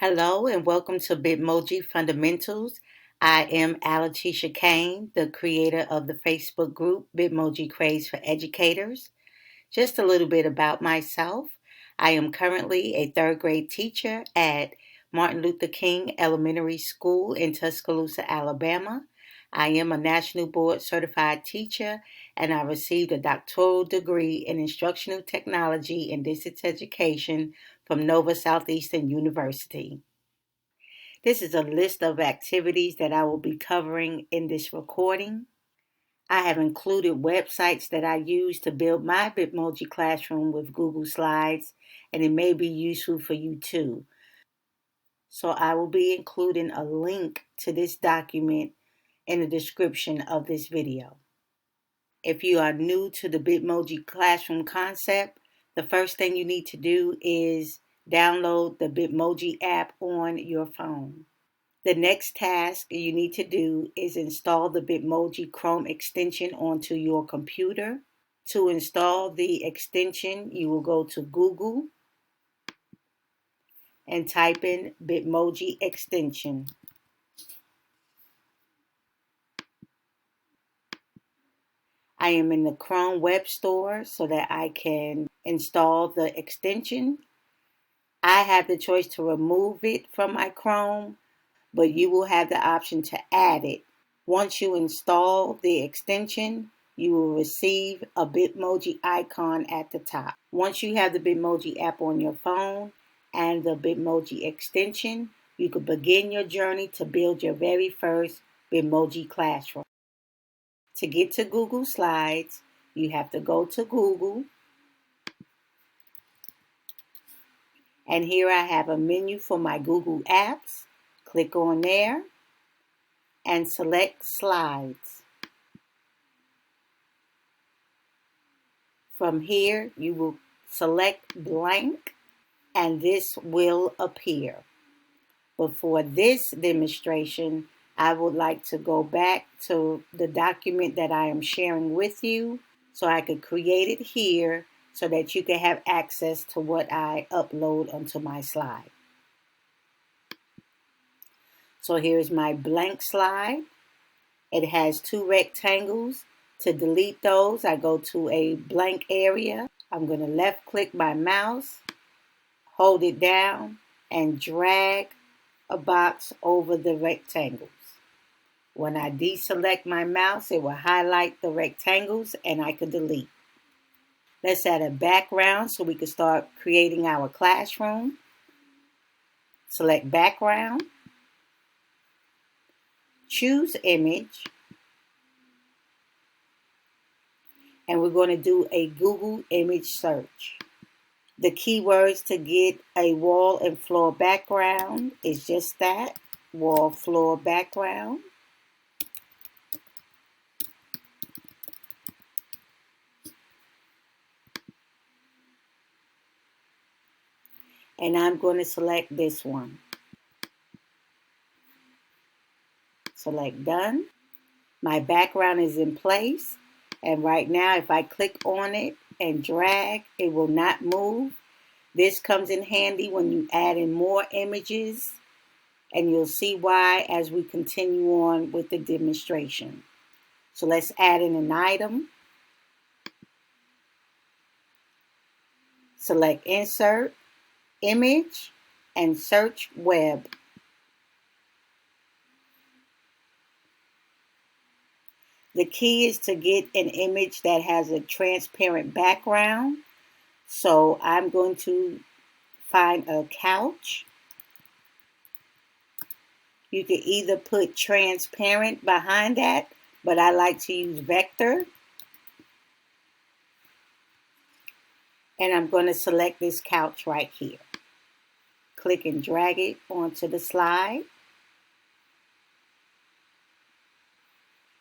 Hello and welcome to Bitmoji FUNdamentals. I am Alatisha Kane, the creator of the Facebook group Bitmoji Craze for Educators. Just a little bit about myself. I am currently a third grade teacher at Martin Luther King Elementary School in Tuscaloosa, Alabama. I am a National Board Certified Teacher and I received a doctoral degree in Instructional Technology and Distance Education from Nova Southeastern University. This is a list of activities that I will be covering in this recording. I have included websites that I use to build my Bitmoji classroom with Google Slides, and it may be useful for you too. So I will be including a link to this document in the description of this video. If you are new to the Bitmoji classroom concept, the first thing you need to do is download the Bitmoji app on your phone. The next task you need to do is install the Bitmoji Chrome extension onto your computer. To install the extension, you will go to Google and type in Bitmoji extension. I am in the Chrome web store so that I can install the extension. I have the choice to remove it from my Chrome, but you will have the option to add it. Once you install the extension, you will receive a Bitmoji icon at the top. Once you have the Bitmoji app on your phone and the Bitmoji extension, you can begin your journey to build your very first Bitmoji classroom. To get to Google Slides, you have to go to Google, and here I have a menu for my Google apps. Click on there and select Slides. From here, you will select blank and this will appear. But for this demonstration, I would like to go back to the document that I am sharing with you so I could create it here so that you can have access to what I upload onto my slide. So here's my blank slide. It has two rectangles. To delete those, I go to a blank area. I'm going to left click my mouse, hold it down, and drag a box over the rectangles. When I deselect my mouse, it will highlight the rectangles and I can delete. Let's add a background so we can start creating our classroom. Select background, choose image, and we're going to do a Google image search. The keywords to get a wall and floor background is just that, wall floor background. And I'm going to select this one. Select done. My background is in place. And right now, if I click on it and drag, it will not move. This comes in handy when you add in more images. And you'll see why as we continue on with the demonstration. So let's add in an item. Select Insert, Image, and search Web. The key is to get an image that has a transparent background. So I'm going to find a couch. You can either put transparent behind that, but I like to use vector. And I'm going to select this couch right here. Click and drag it onto the slide.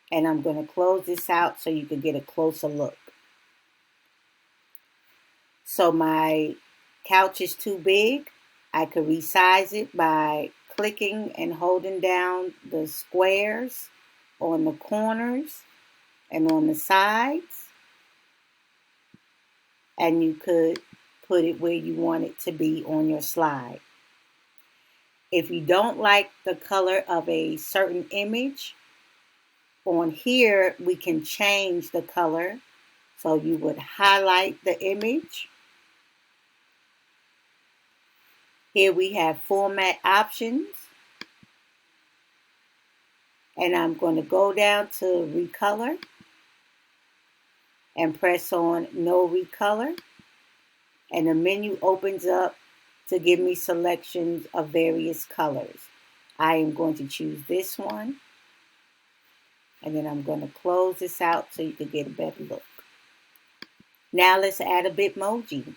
And I'm going to close this out so you can get a closer look. So my couch is too big. I could resize it by clicking and holding down the squares on the corners and on the sides. And you could put it where you want it to be on your slide. If you don't like the color of a certain image, on here we can change the color. So you would highlight the image. Here we have format options. And I'm going to go down to recolor and press on no recolor. And the menu opens up to give me selections of various colors. I am going to choose this one. And then I'm going to close this out so you can get a better look. Now let's add a Bitmoji.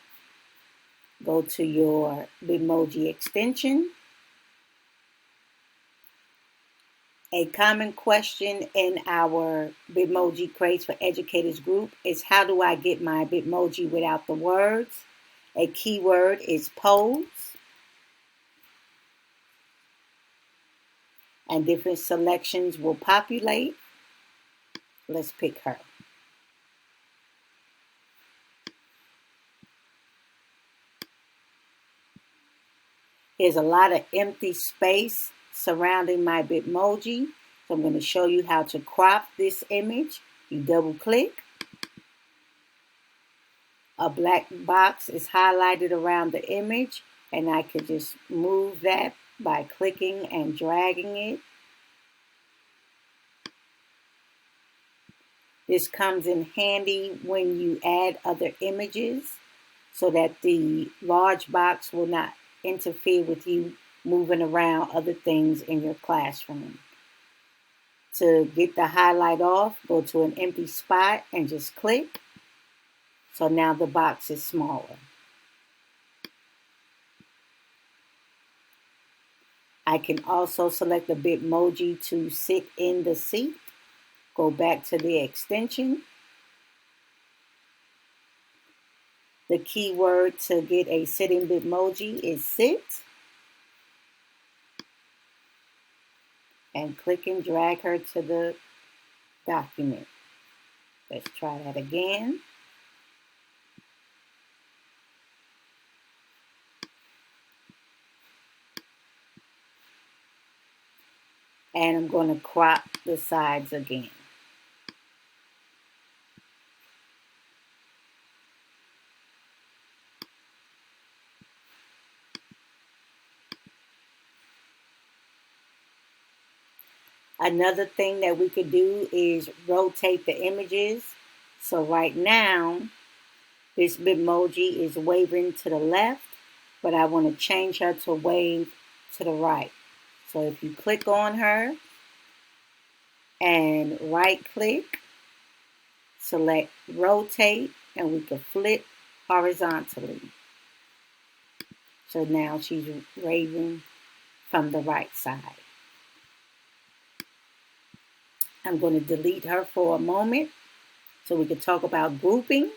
Go to your Bitmoji extension. A common question in our Bitmoji Craze for Educators group is, how do I get my Bitmoji without the words? A keyword is pose. And different selections will populate. Let's pick her. There's a lot of empty space surrounding my Bitmoji. So I'm going to show you how to crop this image. You double click. A black box is highlighted around the image, and I can just move that by clicking and dragging it. This comes in handy when you add other images so that the large box will not interfere with you moving around other things in your classroom. To get the highlight off, go to an empty spot and just click. So now the box is smaller. I can also select a Bitmoji to sit in the seat. Go back to the extension. The keyword to get a sitting Bitmoji is sit. And click and drag her to the document. Let's try that again. And I'm going to crop the sides again. Another thing that we could do is rotate the images. So right now, this Bitmoji is waving to the left, but I want to change her to wave to the right. So if you click on her and right click, select rotate, and we can flip horizontally. So now she's waving from the right side. I'm going to delete her for a moment so we can talk about grouping.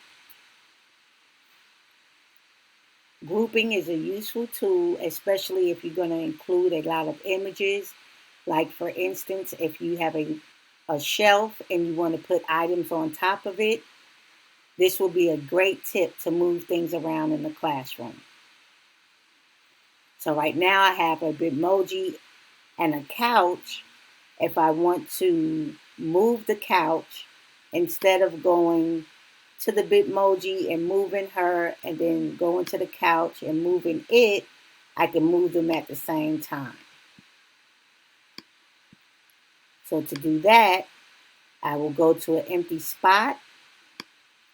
Grouping is a useful tool, especially if you're going to include a lot of images. Like for instance, if you have a shelf and you want to put items on top of it, this will be a great tip to move things around in the classroom. So right now I have a Bitmoji and a couch. If I want to move the couch, instead of going to the Bitmoji and moving her and then going to the couch and moving it, I can move them at the same time. So to do that, I will go to an empty spot,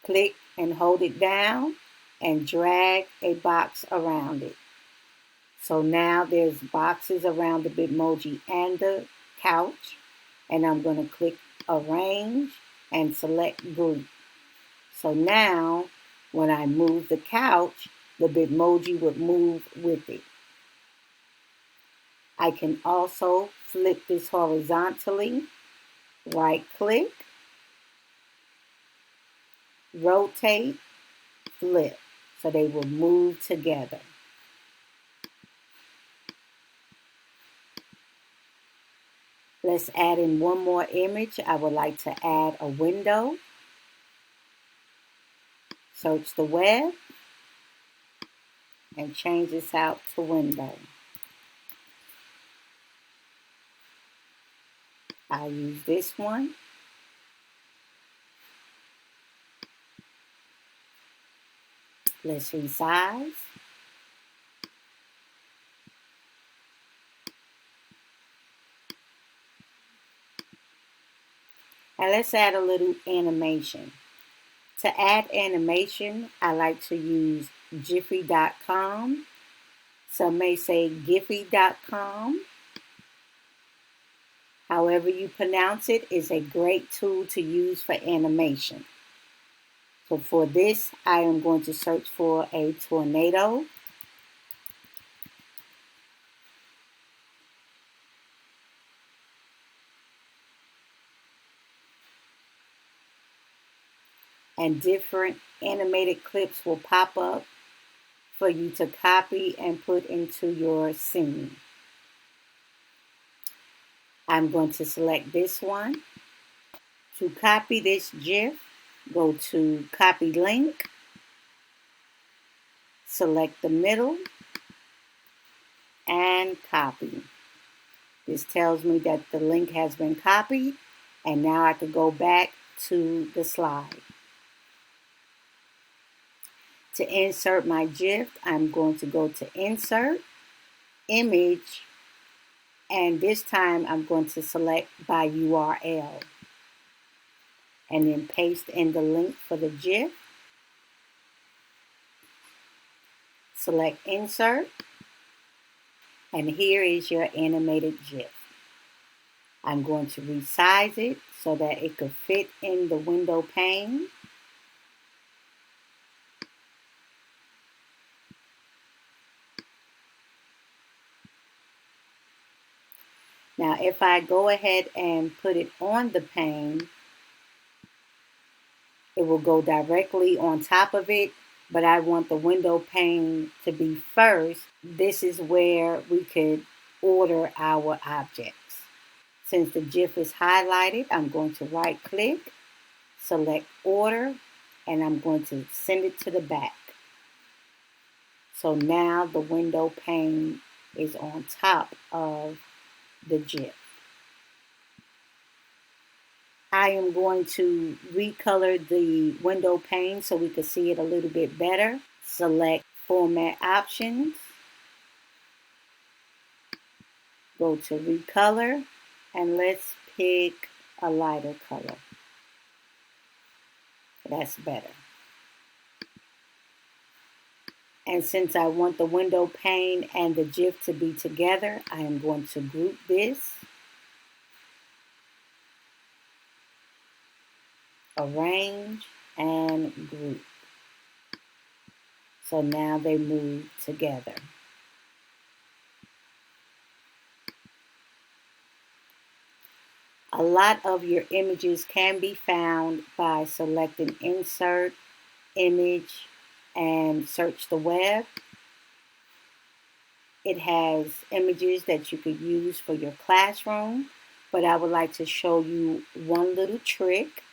click and hold it down, and drag a box around it. So now there's boxes around the Bitmoji and the couch, and I'm going to click Arrange and select Group. So now when I move the couch, the Bitmoji would move with it. I can also flip this horizontally, right click, rotate, flip, so they will move together. Let's add in one more image. I would like to add a window. Search the web and change this out to window. I'll use this one. Let's resize. And let's add a little animation. To add animation, I like to use Jiffy.com. Some may say Giphy.com. However you pronounce it is a great tool to use for animation. So for this, I am going to search for a tornado. And different animated clips will pop up for you to copy and put into your scene. I'm going to select this one. To copy this GIF, go to Copy Link, select the middle, and copy. This tells me that the link has been copied, and now I can go back to the slide. To insert my GIF, I'm going to go to Insert, Image, and this time I'm going to select by URL. And then paste in the link for the GIF. Select Insert, and here is your animated GIF. I'm going to resize it so that it could fit in the window pane. Now if I go ahead and put it on the pane, it will go directly on top of it, but I want the window pane to be first. This is where we could order our objects. Since the GIF is highlighted, I'm going to right click, select Order, and I'm going to send it to the back. So now the window pane is on top of the GIF. I am going to recolor the window pane so we can see it a little bit better. Select Format Options. Go to Recolor, and let's pick a lighter color. That's better. And since I want the window pane and the GIF to be together, I am going to group this. Arrange and group. So now they move together. A lot of your images can be found by selecting Insert, Image, and search the web. It has images that you could use for your classroom, but I would like to show you one little trick.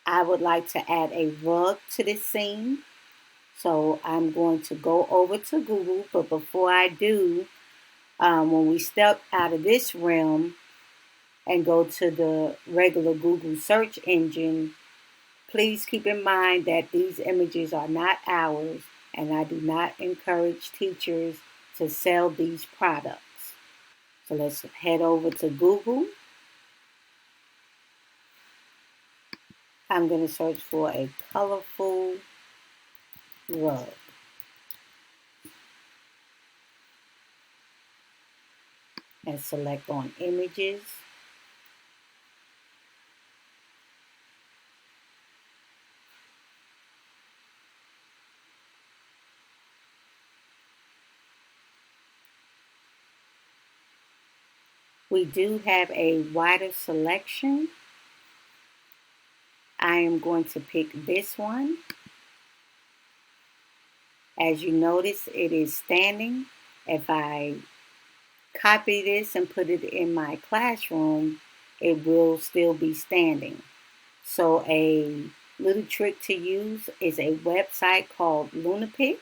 I would like to add a rug to this scene. So I'm going to go over to Google, but before I do, when we step out of this realm and go to the regular Google search engine, please keep in mind that these images are not ours, and I do not encourage teachers to sell these products. So let's head over to Google. I'm going to search for a colorful rug. And select on images. We do have a wider selection. I am going to pick this one. As you notice, it is standing. If I copy this and put it in my classroom, it will still be standing. So a little trick to use is a website called Lunapic.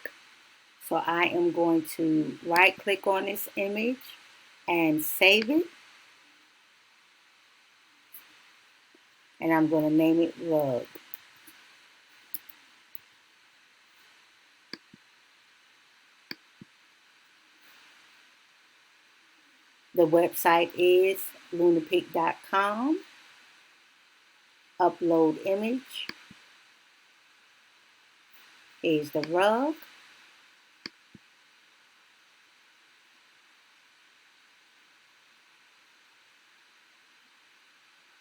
So I am going to right click on this image and save it. and I'm going to name it rug. The website is lunapic.com. Upload image. Here's the rug.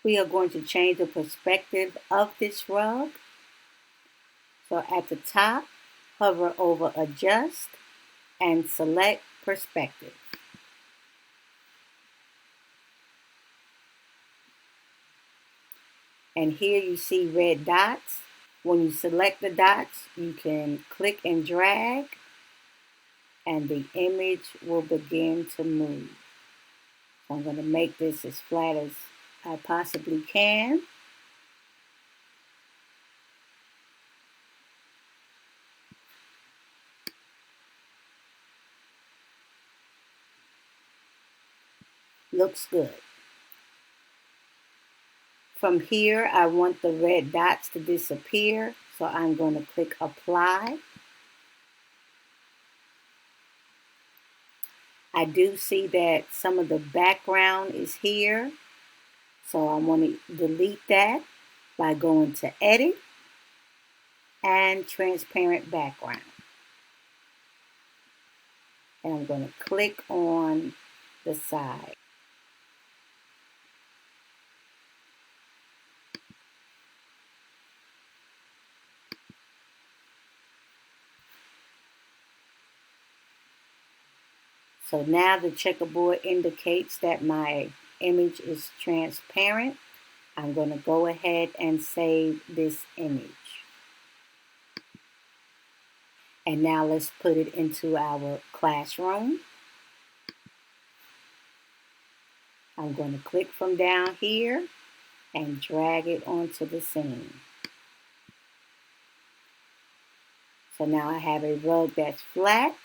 We are going to change the perspective of this rug. So at the top, hover over adjust and select perspective. And here you see red dots. When you select the dots, you can click and drag and the image will begin to move. So I'm going to make this as flat as I possibly can. Looks good. From here, I want the red dots to disappear, so I'm going to click apply. I do see that some of the background is here, so I want to delete that by going to edit and transparent background. And I'm going to click on the side. So now the checkerboard indicates that my image is transparent. I'm going to go ahead and save this image. And now let's put it into our classroom. I'm going to click from down here and drag it onto the scene. So now I have a rug that's flat.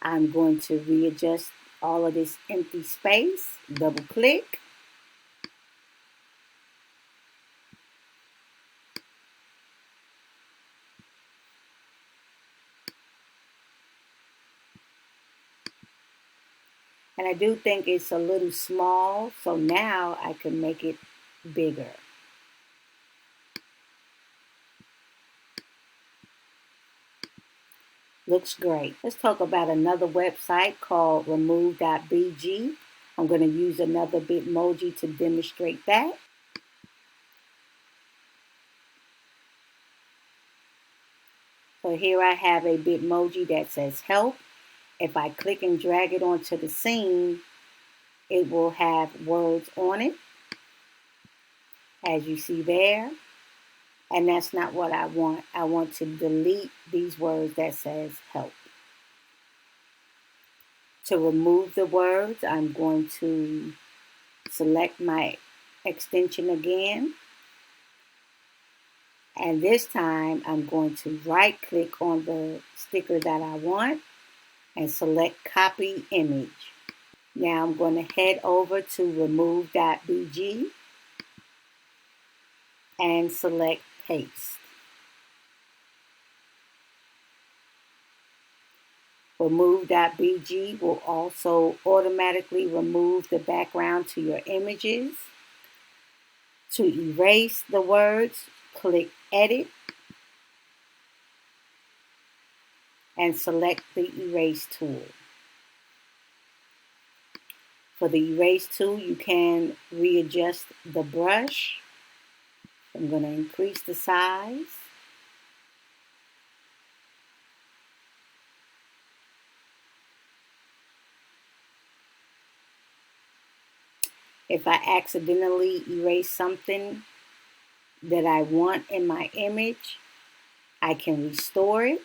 I'm going to readjust all of this empty space. Double click. And I do think it's a little small, so now I can make it bigger. Looks great. Let's talk about another website called remove.bg. I'm going to use another Bitmoji to demonstrate that. So here I have a Bitmoji that says help. If I click and drag it onto the scene, it will have words on it, as you see there. And that's not what I want. I want to delete these words that says help. To remove the words, I'm going to select my extension again. And this time I'm going to right click on the sticker that I want and select copy image. Now I'm going to head over to remove.bg and select paste. Remove.bg will also automatically remove the background to your images. To erase the words, click edit and select the erase tool. For the erase tool, you can readjust the brush. I'm going to increase the size. If I accidentally erase something that I want in my image, I can restore it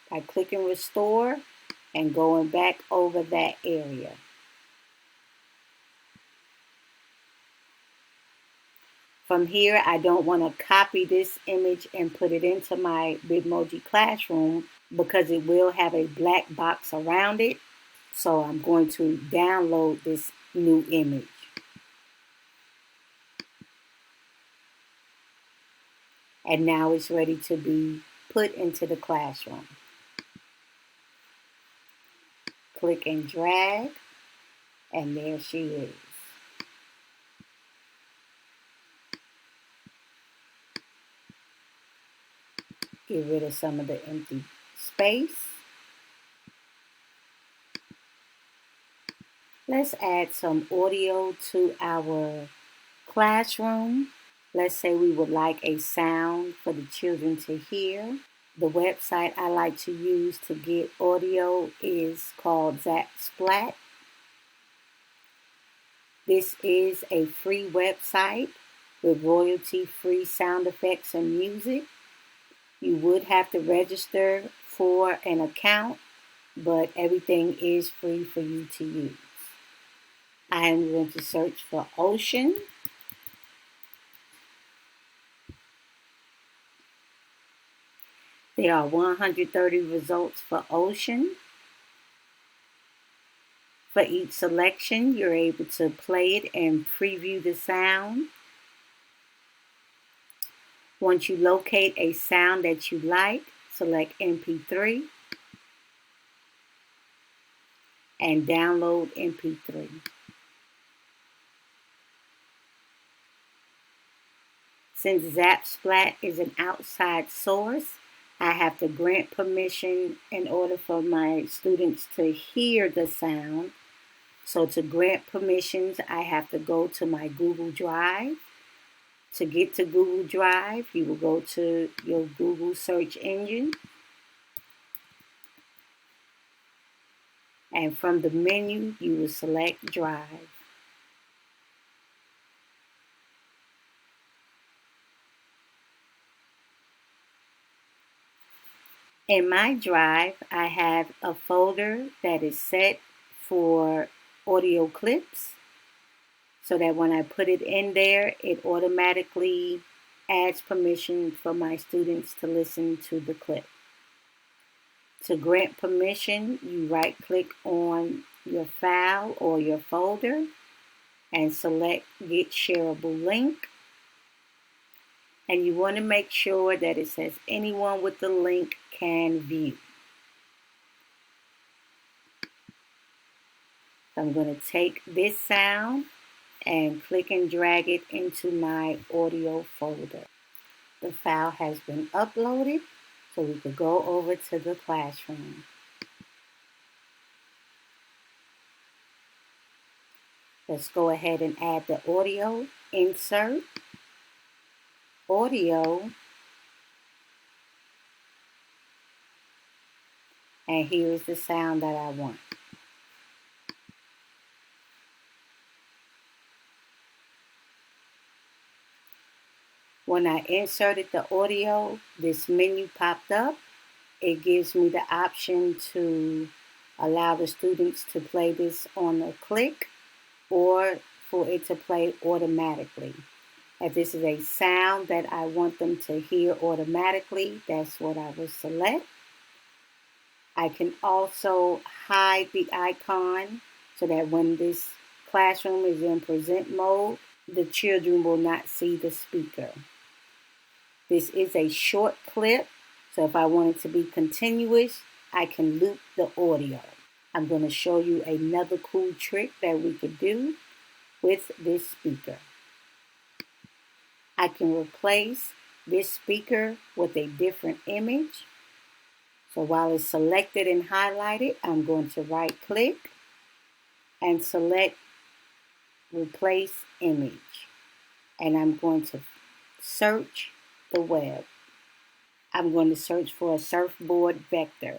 by clicking restore and going back over that area. From here, I don't want to copy this image and put it into my Bitmoji classroom because it will have a black box around it. So I'm going to download this new image. And now it's ready to be put into the classroom. Click and drag, and there she is. Get rid of some of the empty space. Let's add some audio to our classroom. Let's say we would like a sound for the children to hear. The website I like to use to get audio is called Zapsplat. This is a free website with royalty-free sound effects and music. You would have to register for an account, but everything is free for you to use. I am going to search for ocean. There are 130 results for ocean. For each selection, you're able to play it and preview the sound. Once you locate a sound that you like, select MP3 and download MP3. Since Zapsplat is an outside source, I have to grant permission in order for my students to hear the sound. So to grant permissions, I have to go to my Google Drive. To get to Google Drive, you will go to your Google search engine. And from the menu, you will select Drive. In my Drive, I have a folder that is set for audio clips, so that when I put it in there, it automatically adds permission for my students to listen to the clip. To grant permission, you right-click on your file or your folder and select Get Shareable Link. And you want to make sure that it says anyone with the link can view. So I'm going to take this sound and click and drag it into my audio folder. The file has been uploaded, so we could go over to the classroom. Let's go ahead and add the audio. Insert, audio, and here is the sound that I want. When I inserted the audio, this menu popped up. It gives me the option to allow the students to play this on a click or for it to play automatically. If this is a sound that I want them to hear automatically, that's what I will select. I can also hide the icon so that when this classroom is in present mode, the children will not see the speaker. This is a short clip, so if I want it to be continuous, I can loop the audio. I'm going to show you another cool trick that we could do with this speaker. I can replace this speaker with a different image. So while it's selected and highlighted, I'm going to right click and select Replace Image. And I'm going to search the web. I'm going to search for a surfboard vector.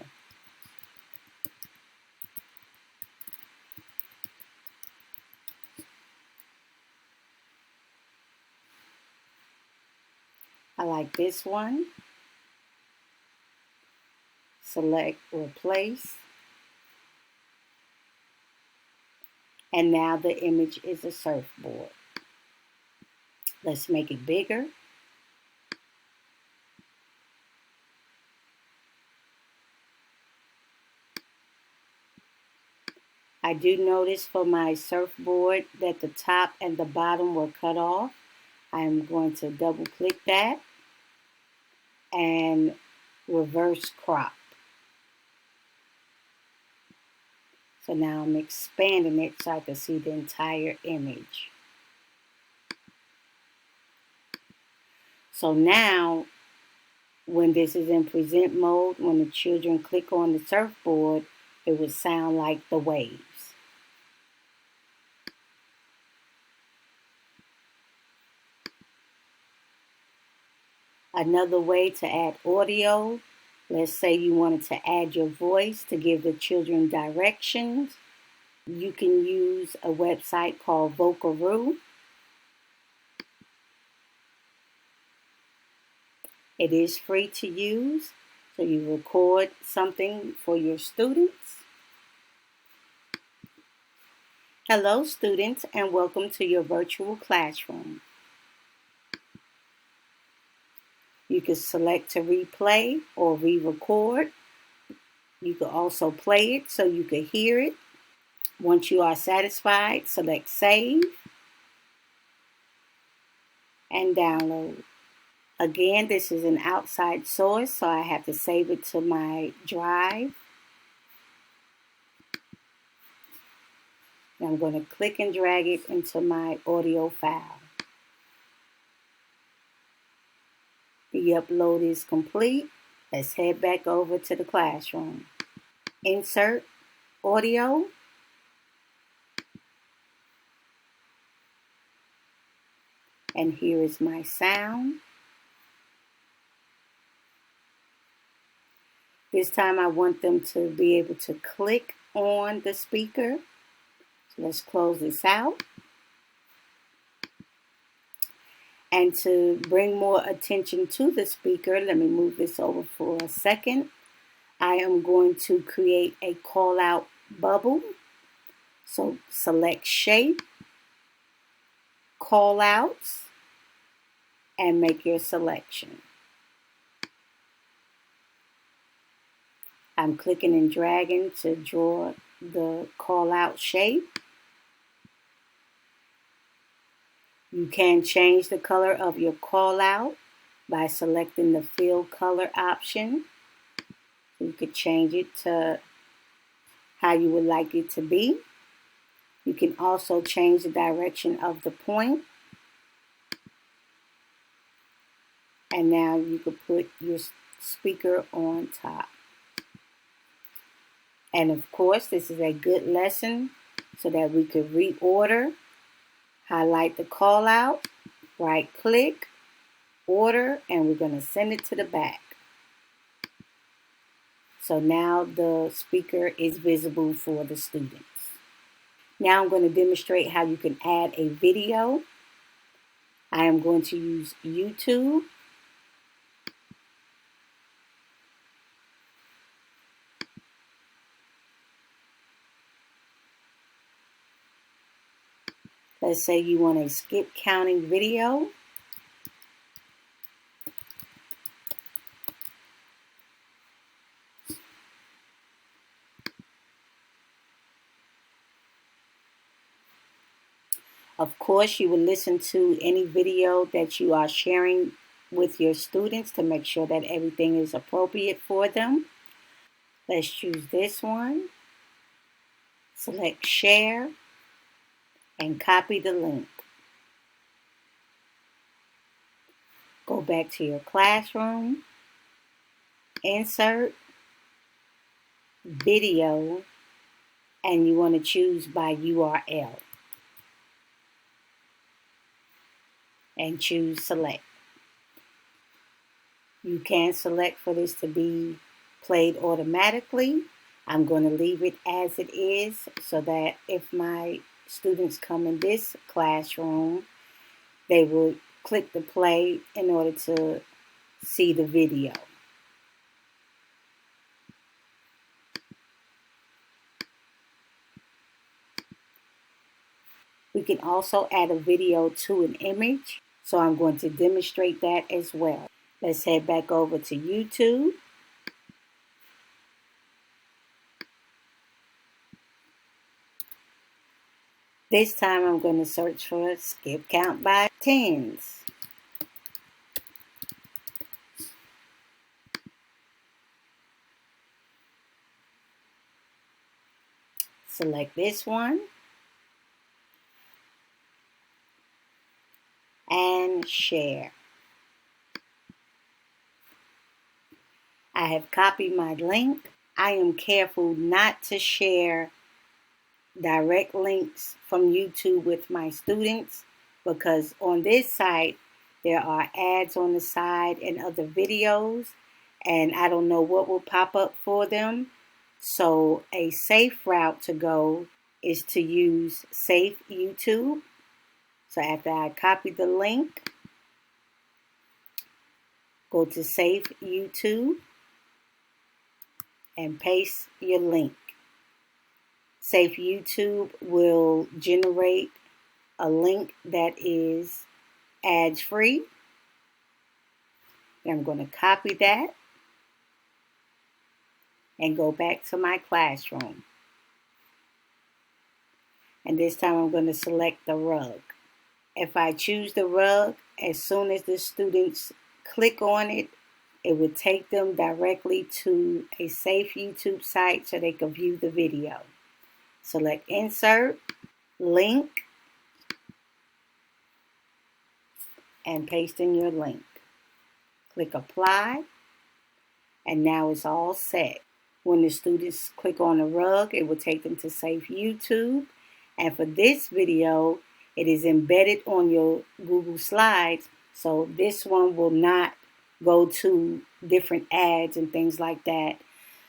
I like this one. Select Replace. And now the image is a surfboard. Let's make it bigger. I do notice for my surfboard that the top and the bottom were cut off. I'm going to double click that and reverse crop. So now I'm expanding it so I can see the entire image. So now, when this is in present mode, when the children click on the surfboard, it would sound like the waves. Another way to add audio, let's say you wanted to add your voice to give the children directions. You can use a website called Vocaroo. It is free to use, so you record something for your students. Hello, students, and welcome to your virtual classroom. You can select to replay or re-record. You can also play it so you can hear it. Once you are satisfied, select Save and Download. Again, this is an outside source, so I have to save it to my drive. And I'm going to click and drag it into my audio file. The upload is complete. Let's head back over to the classroom. Insert audio. And here is my sound. This time I want them to be able to click on the speaker. So let's close this out. And to bring more attention to the speaker, let me move this over for a second. I am going to create a call out bubble. So select shape, call outs, and make your selection. I'm clicking and dragging to draw the call out shape. You can change the color of your call out by selecting the fill color option. You could change it to how you would like it to be. You can also change the direction of the point. And now you could put your speaker on top. And of course, this is a good lesson so that we could reorder, highlight the call out, right click, order, and we're going to send it to the back. So now the speaker is visible for the students. Now I'm going to demonstrate how you can add a video. I am going to use YouTube. Let's say you want a skip counting video. Of course, you will listen to any video that you are sharing with your students to make sure that everything is appropriate for them. Let's choose this one. Select share and copy the link. Go back to your classroom, insert, video, and you want to choose by URL. And choose select. You can select for this to be played automatically. I'm going to leave it as it is so that if my students come in this classroom, they will click the play in order to see the video. We can also add a video to an image, so I'm going to demonstrate that as well. Let's head back over to YouTube. This time I'm going to search for skip count by tens. select this one and share. I have copied my link. I am careful not to share direct links from YouTube with my students because on this site there are ads on the side and other videos, and I don't know what will pop up for them. So a safe route to go is to use Safe YouTube. So after I copy the link, go to Safe YouTube and paste your link. Safe YouTube will generate a link that is ads free. I'm going to copy that and go back to my classroom. And this time I'm going to select the rug. If I choose the rug, as soon as the students click on it, it would take them directly to a safe YouTube site so they can view the video. Select Insert, Link, and paste in your link. Click Apply, and now it's all set. When the students click on the rug, it will take them to Safe YouTube. And for this video, it is embedded on your Google Slides, so this one will not go to different ads and things like that,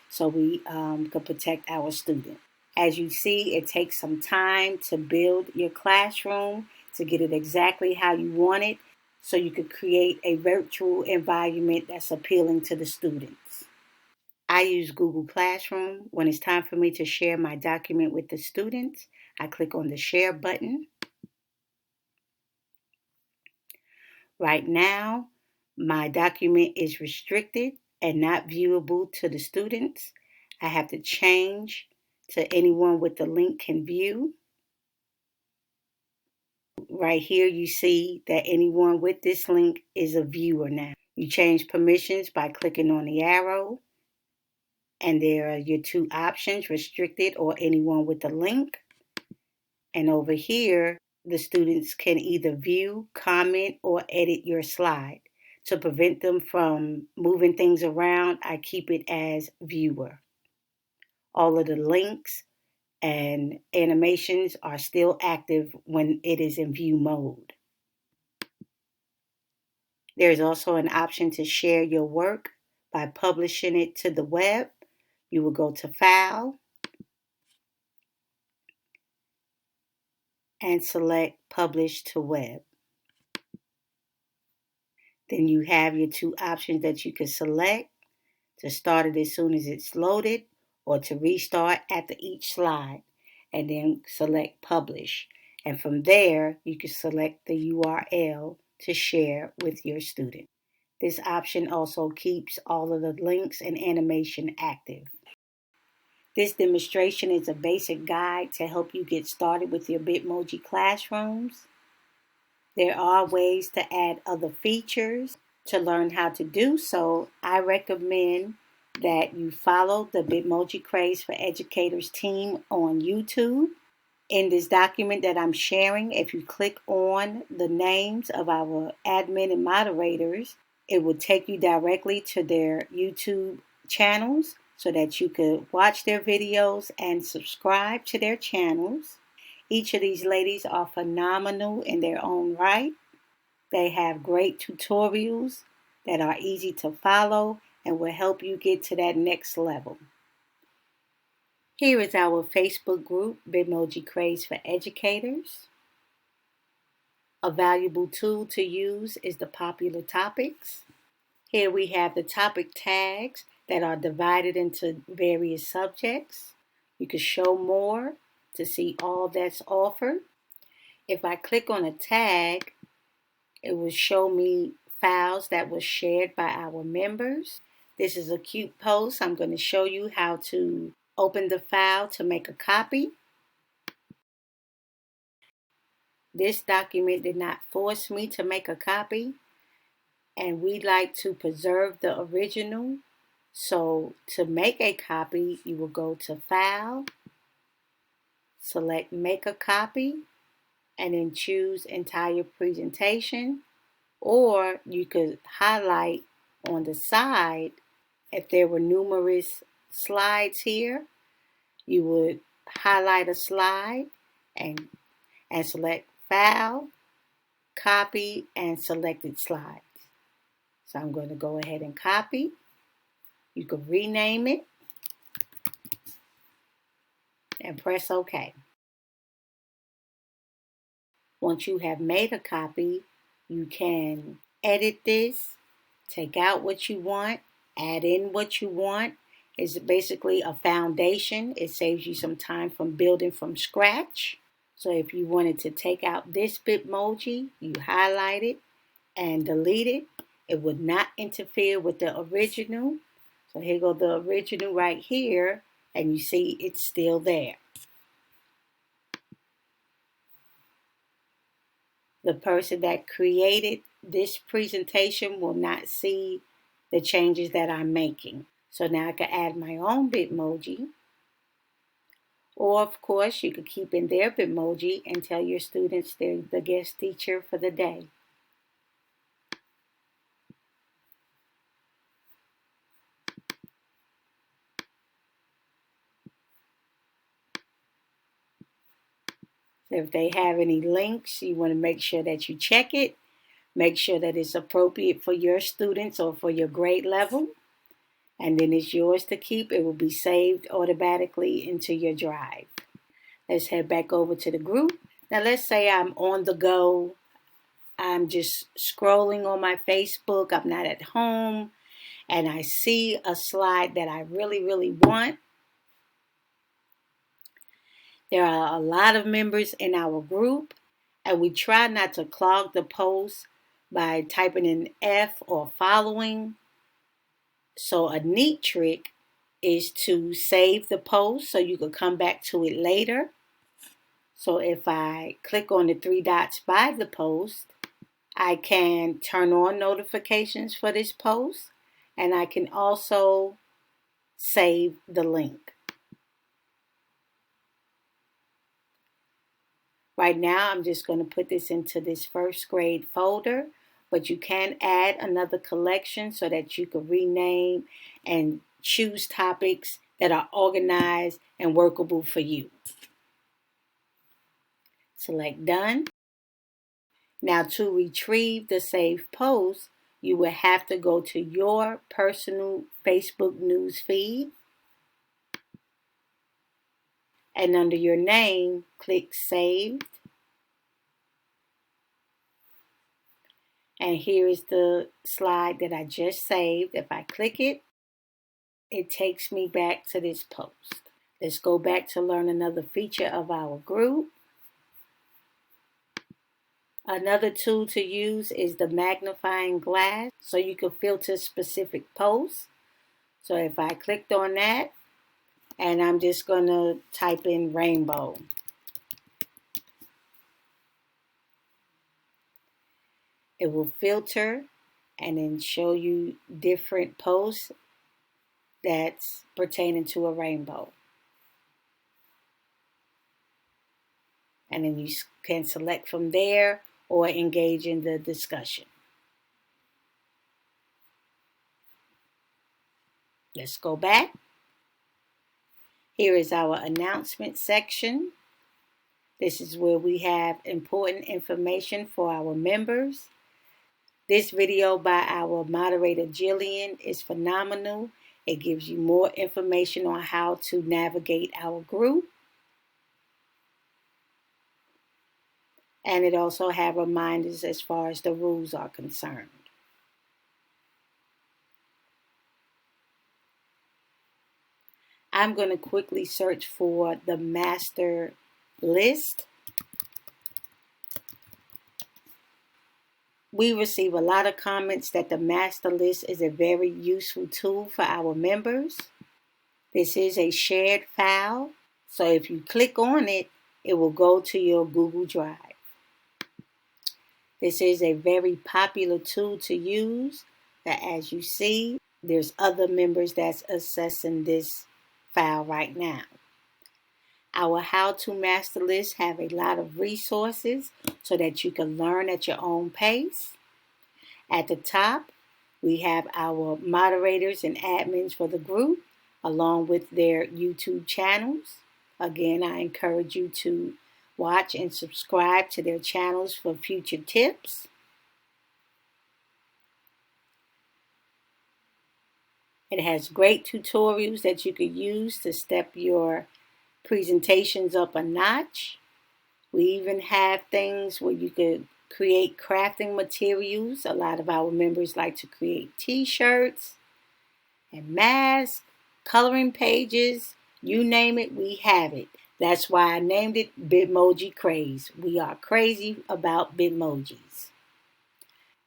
so we could protect our student. As you see, it takes some time to build your classroom to get it exactly how you want it, so you could create a virtual environment that's appealing to the students. I use Google Classroom. When it's time for me to share my document with the students, I click on the share button. Right now, my document is restricted and not viewable to the students. I have to change to anyone with the link can view. Right here, you see that anyone with this link is a viewer now. You change permissions by clicking on the arrow, and there are your two options, restricted or anyone with the link. And over here, the students can either view, comment, or edit your slide. To prevent them from moving things around, I keep it as viewer. All of the links and animations are still active when it is in view mode. There's also an option to share your work by publishing it to the web. You will go to File and select Publish to Web. Then you have your two options that you can select: to start it as soon as it's loaded or to restart after each slide, and then select Publish. And from there, you can select the URL to share with your student. This option also keeps all of the links and animation active. This demonstration is a basic guide to help you get started with your Bitmoji classrooms. There are ways to add other features. To learn how to do so, I recommend that you follow the Bitmoji Craze for Educators team on YouTube. In this document that I'm sharing, if you click on the names of our admin and moderators, it will take you directly to their YouTube channels so that you could watch their videos and subscribe to their channels. Each of these ladies are phenomenal in their own right. They have great tutorials that are easy to follow and will help you get to that next level. Here is our Facebook group, Bitmoji Craze for Educators. A valuable tool to use is the popular topics. Here we have the topic tags that are divided into various subjects. You can show more to see all that's offered. If I click on a tag, it will show me files that were shared by our members. This is a cute post. I'm going to show you how to open the file to make a copy. This document did not force me to make a copy, and we like to preserve the original. So to make a copy, you will go to File, select Make a Copy, and then choose Entire Presentation. Or you could highlight on the side, if there were numerous slides here, you would highlight a slide and select File, Copy, and Selected Slides. So I'm going to go ahead and copy. You could rename it and press OK. Once you have made a copy, you can edit this, take out what you want, add in what you want. It's basically a foundation. It saves you some time from building from scratch. So if you wanted to take out this Bitmoji, you highlight it and delete it. It would not interfere with the original. So here goes the original right here, and you see it's still there. The person that created this presentation will not see the changes that I'm making. So now I can add my own Bitmoji. Or of course, you could keep in their Bitmoji and tell your students they're the guest teacher for the day. So if they have any links, you want to make sure that you check it. Make sure that it's appropriate for your students or for your grade level. And then it's yours to keep. It will be saved automatically into your drive. Let's head back over to the group. Now let's say I'm on the go. I'm just scrolling on my Facebook. I'm not at home. And I see a slide that I really want. There are a lot of members in our group, and we try not to clog the post by typing in F or following. So a neat trick is to save the post so you can come back to it later. So if I click on the three dots by the post, I can turn on notifications for this post, and I can also save the link. Right now, I'm just going to put this into this first grade folder, but you can add another collection so that you can rename and choose topics that are organized and workable for you. Select Done. Now to retrieve the saved post, you will have to go to your personal Facebook news feed. And under your name, click Saved. And here is the slide that I just saved. If I click it, it takes me back to this post. Let's go back to learn another feature of our group. Another tool to use is the magnifying glass, so you can filter specific posts. So if I clicked on that, and I'm just going to type in rainbow. It will filter and then show you different posts that's pertaining to a rainbow. And then you can select from there or engage in the discussion. Let's go back. Here is our announcement section. This is where we have important information for our members. This video by our moderator Jillian is phenomenal. It gives you more information on how to navigate our group. And it also has reminders as far as the rules are concerned. I'm going to quickly search for the master list. We receive a lot of comments that the master list is a very useful tool for our members. This is a shared file, so if you click on it, it will go to your Google Drive. This is a very popular tool to use, that as you see, there's other members that's accessing this file right now. Our How to Master list have a lot of resources so that you can learn at your own pace. At the top, we have our moderators and admins for the group, along with their YouTube channels. Again, I encourage you to watch and subscribe to their channels for future tips. It has great tutorials that you could use to step your presentations up a notch. We even have things where you could create crafting materials. A lot of our members like to create t-shirts and masks, coloring pages, you name it, we have it. That's why I named it Bitmoji Craze. We are crazy about Bitmojis.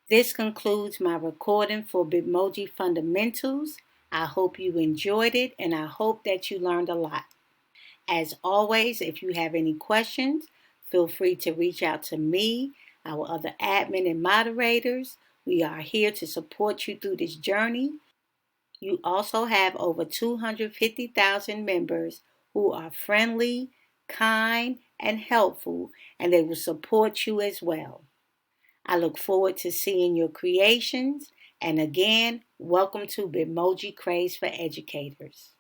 This concludes my recording for Bitmoji Fundamentals. I hope you enjoyed it and I hope that you learned a lot. As always, if you have any questions, feel free to reach out to me, our other admin and moderators. We are here to support you through this journey. You also have over 250,000 members who are friendly, kind, and helpful, and they will support you as well. I look forward to seeing your creations. And again, welcome to Bitmoji Craze for Educators.